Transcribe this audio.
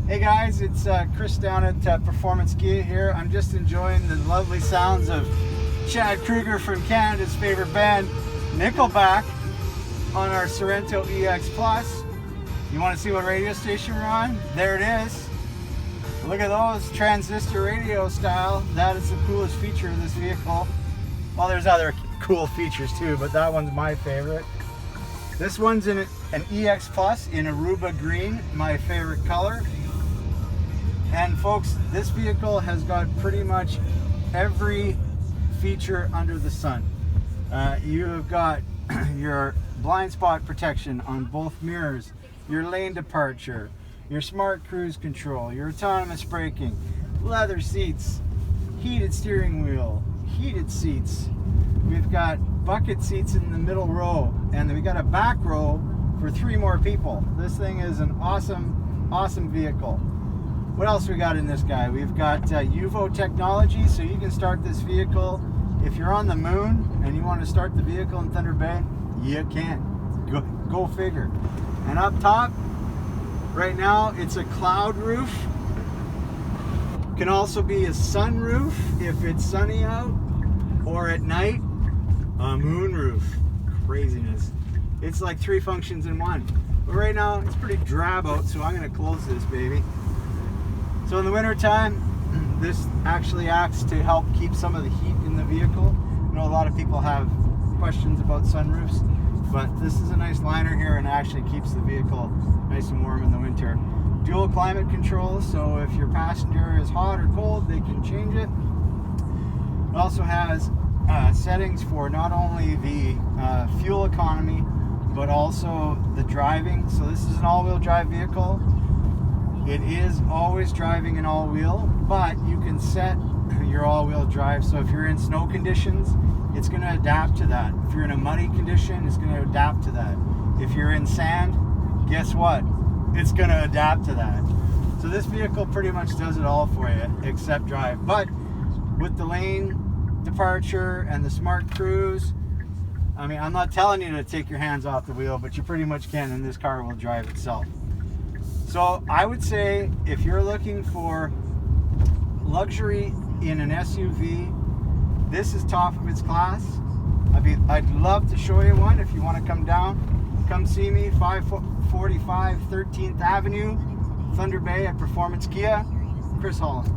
Hey guys, it's Chris down at Performance Kia here. I'm just enjoying the lovely sounds of Chad Kruger from Canada's favorite band, Nickelback, on our Sorento EX Plus. You want to see what radio station we're on? There it is. Look at those, transistor radio style. That is the coolest feature of this vehicle. Well, there's other cool features too, but that one's my favorite. This one's in an EX Plus in Aruba green, my favorite color. And folks, this vehicle has got pretty much every feature under the sun. You have got your blind spot protection on both mirrors, your lane departure, your smart cruise control, your autonomous braking, leather seats, heated steering wheel, heated seats. We've got bucket seats in the middle row, and then we got a back row for 3 more people. This thing is an awesome vehicle. What else we got in this guy? We've got UVO technology, so you can start this vehicle. If you're on the moon and you want to start the vehicle in Thunder Bay, you can. Go figure. And up top, right now, it's a cloud roof. Can also be a sunroof if it's sunny out, or at night, a moon roof. Craziness. It's like 3 functions in one. But right now, it's pretty drab out, so I'm going to close this baby. So in the winter time, this actually acts to help keep some of the heat in the vehicle. I know a lot of people have questions about sunroofs, but this is a nice liner here and actually keeps the vehicle nice and warm in the winter. Dual climate control, so if your passenger is hot or cold, they can change it. It also has settings for not only the fuel economy, but also the driving. So this is an all-wheel drive vehicle. It is always driving an all-wheel, but you can set your all-wheel drive. So if you're in snow conditions, it's going to adapt to that. If you're in a muddy condition, it's going to adapt to that. If you're in sand, guess what? It's going to adapt to that. So this vehicle pretty much does it all for you, except drive. But with the lane departure and the smart cruise, I mean, I'm not telling you to take your hands off the wheel, but you pretty much can, and this car will drive itself. So I would say if you're looking for luxury in an SUV, this is top of its class. I'd love to show you one. If you want to come down, come see me, 545 13th Avenue, Thunder Bay at Performance Kia. Chris Holland.